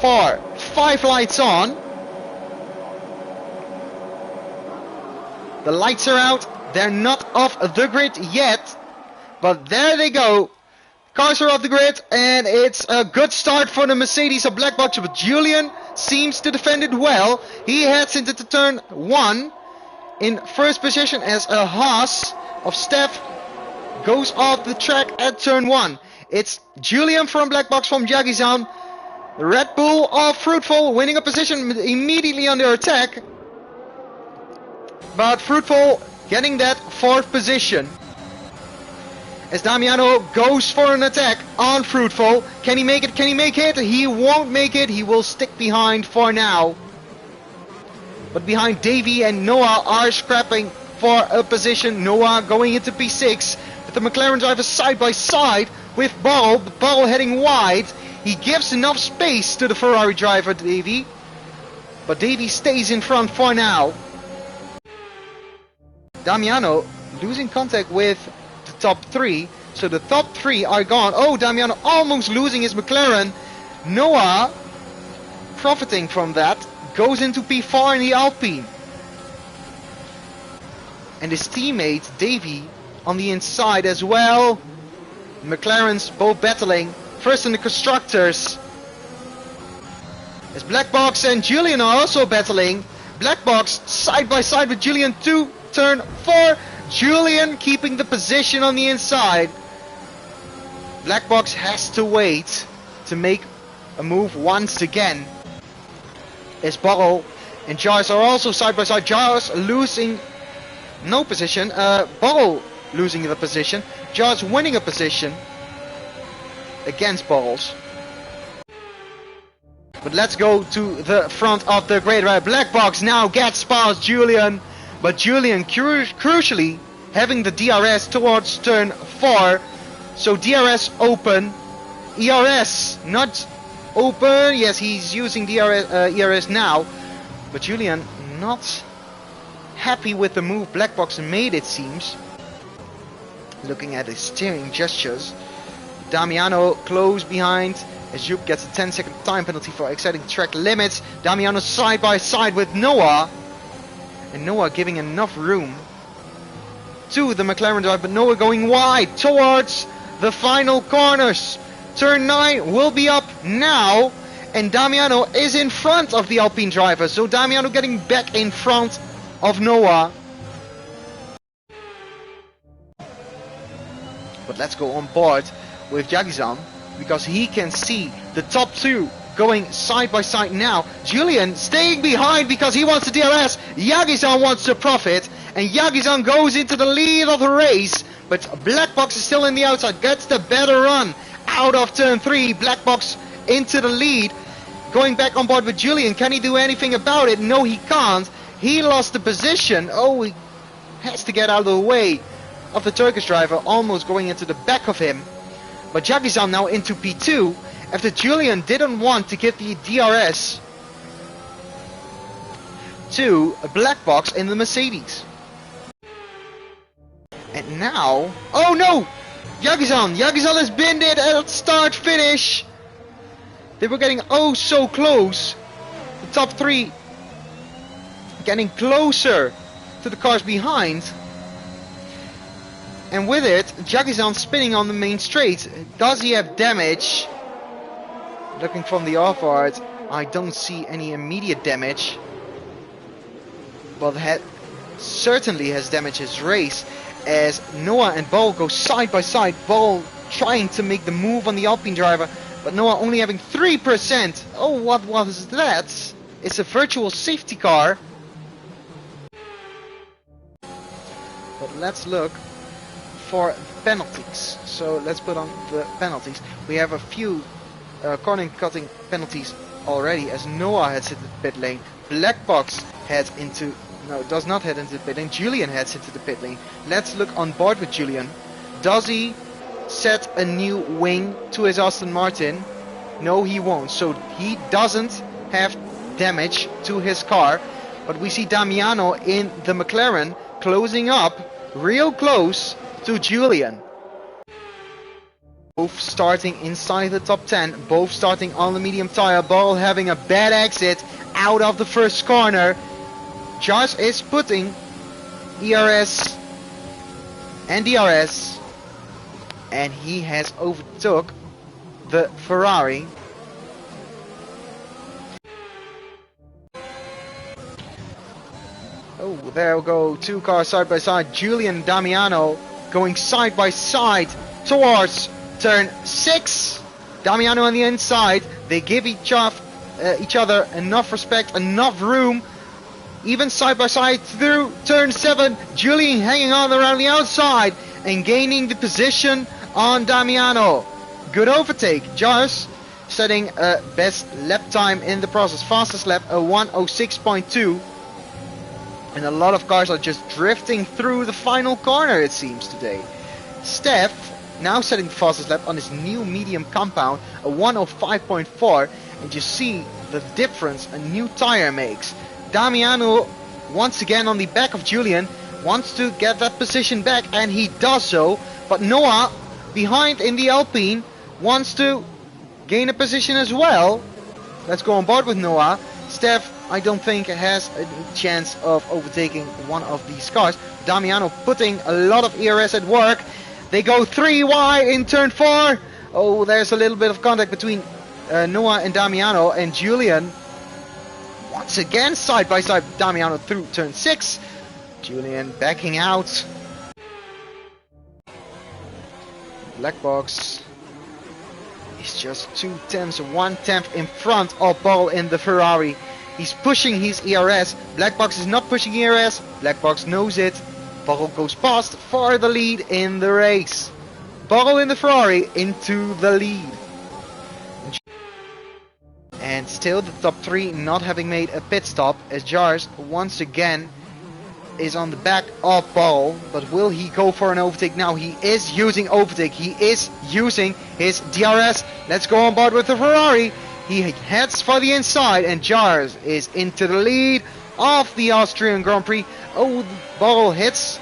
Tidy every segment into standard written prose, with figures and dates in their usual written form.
4, 5 lights on. The lights are out. They're not off the grid yet. But there they go. Cars are off the grid, and it's a good start for the Mercedes of Black Box, but Julian seems to defend it well. He heads into the turn 1 in first position as a Haas of Steph goes off the track at turn 1. It's Julian from Black Box from Yagizan. Red Bull of Fruitful winning a position immediately under attack. But Fruitful getting that 4th position. As Damiano goes for an attack on Fruitful. Can he make it? Can he make it? He won't make it. He will stick behind for now. But behind Davey and Noah are scrapping for a position. Noah going into P6. But the McLaren driver side by side with Ball. Ball heading wide. He gives enough space to the Ferrari driver, Davey. But Davey stays in front for now. Damiano losing contact with the top 3. So the top 3 are gone. Oh, Damiano almost losing his McLaren. Noah profiting from that. Goes into P4 in the Alpine. And his teammate Davey on the inside as well. McLarens both battling. First in the constructors. As Black Box and Julian are also battling. Black Box side by side with Julian to turn 4. Julian keeping the position on the inside. Black Box has to wait to make a move once again. As Borrell and Jars are also side by side. Jars losing no position. Borrell losing the position. Jars winning a position against Borrells. But let's go to the front of the grid. Black Box now gets past Julian. But Julian crucially having the DRS towards turn 4. So DRS open. ERS not open. Yes, he's using ERS now. But Julian not happy with the move Black Box made, it seems. Looking at his steering gestures. Damiano close behind. As Jupp gets a 10-second time penalty for exceeding track limits. Damiano side by side with Noah. And Noah giving enough room to the McLaren drive. But Noah going wide towards the final corners. Turn 9 will be up now. And Damiano is in front of the Alpine driver. So Damiano getting back in front of Noah. But let's go on board with Yagizan, because he can see the top 2 going side by side now. Julian staying behind because he wants the DRS. Yagizan wants to profit, and Yagizan goes into the lead of the race. But Black Box is still in the outside, gets the better run out of turn 3. Black Box into the lead, going back on board with Julian. Can he do anything about it? No, he can't. He lost the position. Oh, he has to get out of the way of the Turkish driver, almost going into the back of him. But Yagizan now into P2 after Julian didn't want to give the DRS to a Black Box in the Mercedes. And now, oh no! Yagizan has been there at start finish. They were getting oh so close. The top 3 getting closer to the cars behind. And with it, Yagizan spinning on the main straight. Does he have damage? Looking from the off-art, I don't see any immediate damage. But certainly has damaged his race. As Noah and Ball go side by side. Ball trying to make the move on the Alpine driver. But Noah only having 3%. Oh, what was that? It's a virtual safety car. But let's look for penalties. So let's put on the penalties. We have a few corner cutting penalties already, as Noah heads into the pit lane. Black Box heads into, no, does not head into the pit lane. Julian heads into the pit lane. Let's look on board with Julian. Does he set a new wing to his Aston Martin? No, he won't. So he doesn't have damage to his car. But we see Damiano in the McLaren closing up real close to Julian. Both starting inside the top 10, both starting on the medium tire, Ball having a bad exit out of the first corner. Jars is putting ERS and DRS, and he has overtook the Ferrari. Oh, there we go, two cars side by side. Julian Damiano going side by side towards turn 6. Damiano on the inside. They give each other enough respect, enough room. Even side by side through turn 7. Julian hanging on around the outside and gaining the position on Damiano. Good overtake. Jars setting a best lap time in the process. Fastest lap, a 1:06.2. And a lot of cars are just drifting through the final corner, it seems, today. Steph now setting the fastest lap on his new medium compound, a 1:05.4. And you see the difference a new tire makes. Damiano, once again on the back of Julian, wants to get that position back, and he does so. But Noah, behind in the Alpine, wants to gain a position as well. Let's go on board with Noah. Steph, I don't think, has a chance of overtaking one of these cars. Damiano putting a lot of ERS at work. They go 3 wide in turn 4. Oh, there's a little bit of contact between Noah and Damiano, and Julian once again side by side. Damiano through turn 6. Julian backing out. Black box is just 2/10, 1/10 in front of Ball in the Ferrari. He's pushing his ERS. Black box is not pushing ERS. Black box knows it. Ball goes past for the lead in the race. Ball in the Ferrari into the lead. And still the top 3 not having made a pit stop, as Jars once again is on the back of Ball. But will he go for an overtake now? He is using overtake. He is using his DRS. Let's go on board with the Ferrari. He heads for the inside, and Jars is into the lead of the Austrian Grand Prix. Oh, the ball hits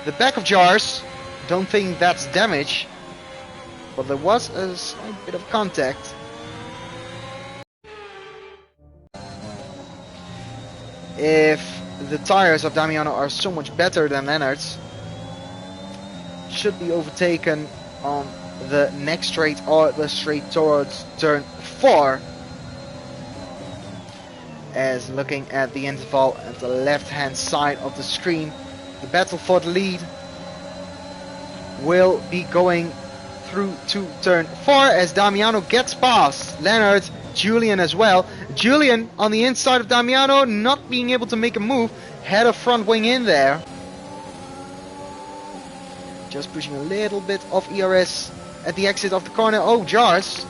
the back of Jars. Don't think that's damage, but there was a slight bit of contact. If the tires of Damiano are so much better than Lennart's, should be overtaken on the next straight or the straight towards turn 4. As looking at the interval at the left hand side of the screen, the battle for the lead will be going through to turn 4 as Damiano gets past Lennart, Julian as well. Julian on the inside of Damiano, not being able to make a move, had a front wing in there. Just pushing a little bit of ERS at the exit of the corner. Oh, Jars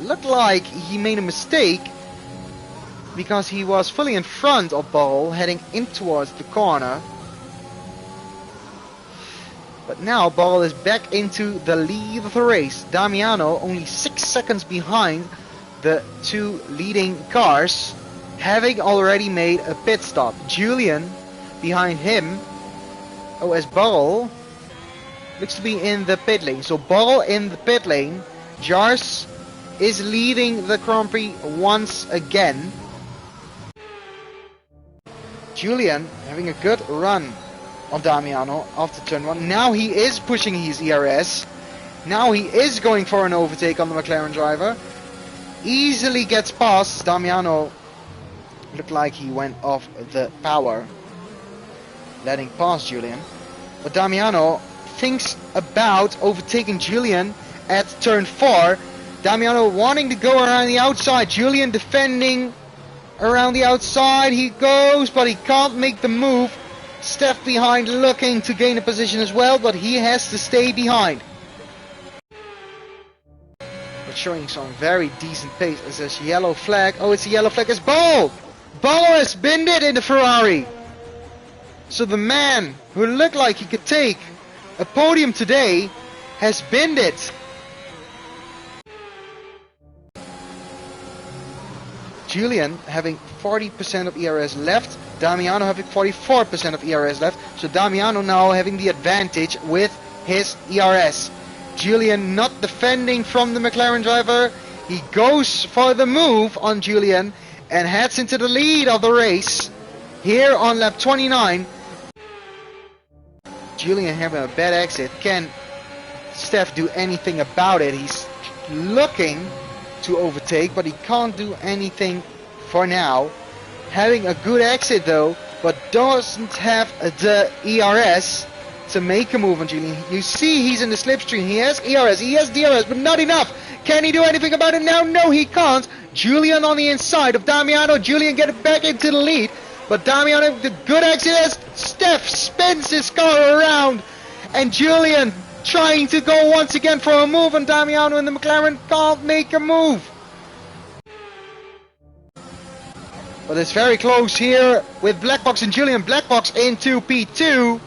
looked like he made a mistake because he was fully in front of Ball heading in towards the corner. But now Ball is back into the lead of the race. Damiano only 6 seconds behind the 2 leading cars, having already made a pit stop. Julian behind him. Oh, as Ball looks to be in the pit lane. So Ball in the pit lane. Jars is leading the Grand Prix once again. Julian having a good run on Damiano after turn 1. Now he is pushing his ERS. Now he is going for an overtake on the McLaren driver. Easily gets past. Damiano looked like he went off the power, letting past Julian. But Damiano thinks about overtaking Julian at turn 4. Damiano wanting to go around the outside. Julian defending around the outside. He goes, but he can't make the move. Steph behind looking to gain a position as well, but he has to stay behind. But showing some very decent pace as this yellow flag. Oh, it's a yellow flag. It's Ball! Ball has binned it in the Ferrari. So the man who looked like he could take a podium today has binned it. Julian having 40% of ERS left. Damiano having 44% of ERS left. So Damiano now having the advantage with his ERS. Julian not defending from the McLaren driver. He goes for the move on Julian and heads into the lead of the race here on lap 29. Julian having a bad exit. Can Steph do anything about it? He's looking to overtake, but he can't do anything for now. Having a good exit though, but doesn't have the ERS to make a move on Julian. You see he's in the slipstream. He has ERS, he has DRS, but not enough. Can he do anything about it now? No, he can't. Julian on the inside of Damiano. Julian getting back into the lead, but Damiano, the good exit as Steph spins his car around, and Julian trying to go once again for a move on Damiano, and the McLaren can't make a move. But it's very close here with Black Box and Julian. Black Box into P2,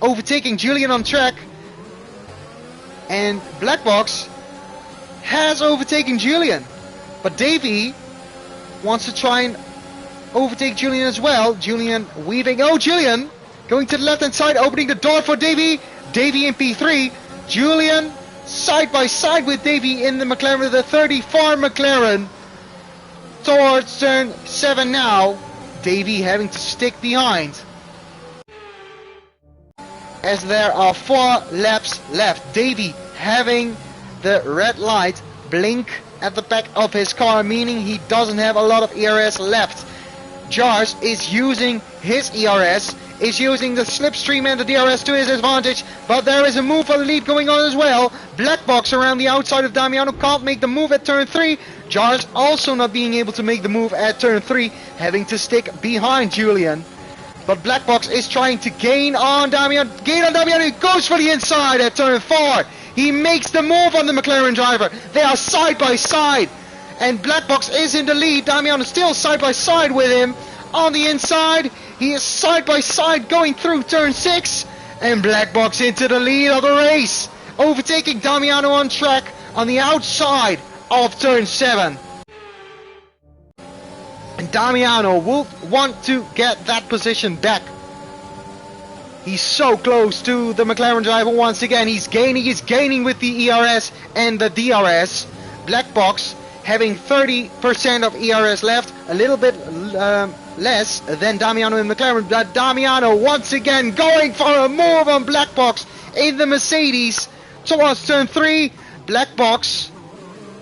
overtaking Julian on track, and Black Box has overtaken Julian, but Davey wants to try and overtake Julian as well. Julian weaving. Oh, Julian going to the left hand side, opening the door for Davey. Davey in P3. Julian side by side with Davey in the McLaren, the 34 McLaren, towards turn 7 now. Davey having to stick behind, as there are 4 laps left. Davey having the red light blink at the back of his car, meaning he doesn't have a lot of ERS left. Jars is using his ERS, is using the slipstream and the DRS to his advantage, but there is a move for the lead going on as well. Black Box around the outside of Damiano can't make the move at turn 3. Jars also not being able to make the move at turn 3, having to stick behind Julian. But Black Box is trying to gain on Damiano. He goes for the inside at turn 4. He makes the move on the McLaren driver. They are side by side, and Black Box is in the lead. Damiano still side by side with him on the inside. He is side by side going through turn 6, and Black Box into the lead of the race, overtaking Damiano on track on the outside of turn 7. And Damiano will want to get that position back. He's so close to the McLaren driver once again. He's gaining with the ERS and the DRS. Black Box having 30% of ERS left, a little bit less than Damiano and McLaren. But Damiano once again going for a move on Black Box in the Mercedes towards turn 3. Black Box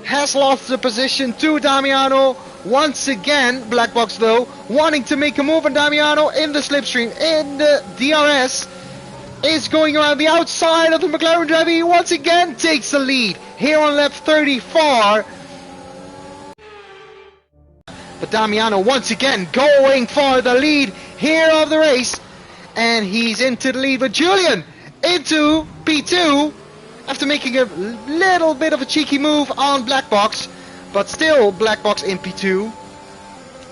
has lost the position to Damiano. Once again, Black Box though, wanting to make a move on Damiano in the slipstream, in the DRS, is going around the outside of the McLaren driver. He once again takes the lead here on lap 34. But Damiano once again going for the lead here of the race, and he's into the lead with Julian into P2 after making a little bit of a cheeky move on Black Box. But still, Black Box in P2.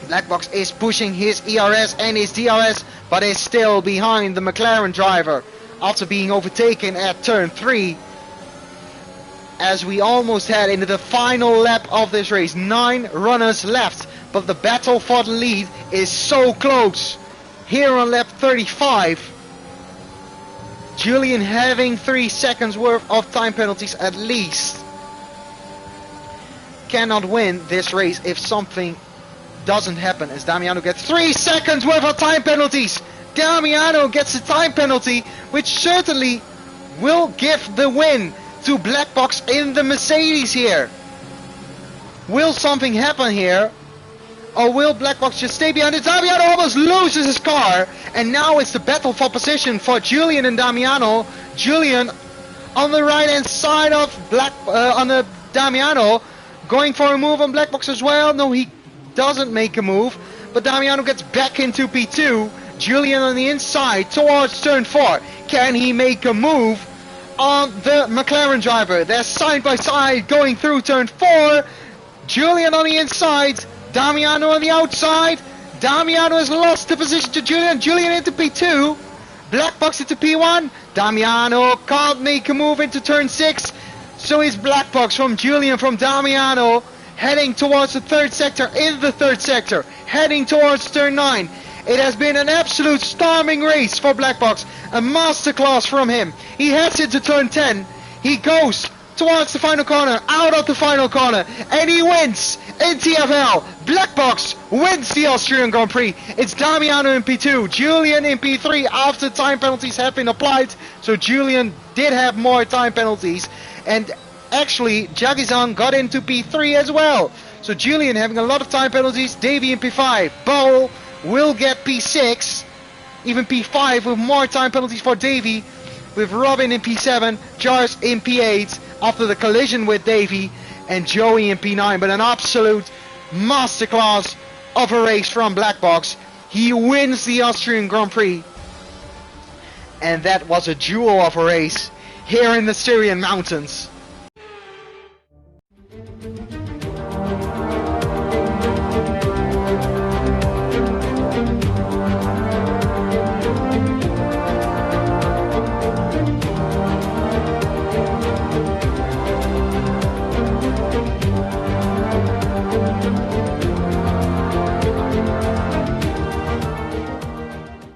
Black Box is pushing his ERS and his DRS, but is still behind the McLaren driver after being overtaken at turn 3. As we almost head into the final lap of this race. 9 runners left, but the battle for the lead is so close. Here on lap 35. Julian having 3 seconds worth of time penalties at least. Cannot win this race if something doesn't happen, as Damiano gets 3 seconds worth of time penalties. Damiano gets a time penalty, which certainly will give the win to Black Box in the Mercedes here. Will something happen here, or will Black Box just stay behind it? Damiano almost loses his car, and now it's the battle for position for Julian and Damiano. Julian on the right hand side of Damiano, going for a move on Black Box as well. No, he doesn't make a move, but Damiano gets back into P2. Julian on the inside towards turn 4. Can he make a move on the McLaren driver? They're side by side going through turn 4. Julian on the inside, Damiano on the outside. Damiano has lost the position to Julian. Julian into P2. Black Box into P1. Damiano can't make a move into turn 6. So is Black Box from Julian, from Damiano, heading towards the 3rd sector, in the 3rd sector, heading towards turn 9. It has been an absolute storming race for Black Box, a masterclass from him. He heads into turn 10, he goes towards the final corner, out of the final corner, and he wins in TFL. Black Box wins the Austrian Grand Prix. It's Damiano in P2, Julian in P3 after time penalties have been applied. So Julian did have more time penalties, and actually Jagizan got into P3 as well. So Julian having a lot of time penalties, Davy in P5, Bowl will get P6, even P5 with more time penalties for Davy, with Robin in P7, Jars in P8 after the collision with Davy, and Joey in P9. But an absolute masterclass of a race from Black Box. He wins the Austrian Grand Prix, and that was a jewel of a race here in the Styrian Mountains.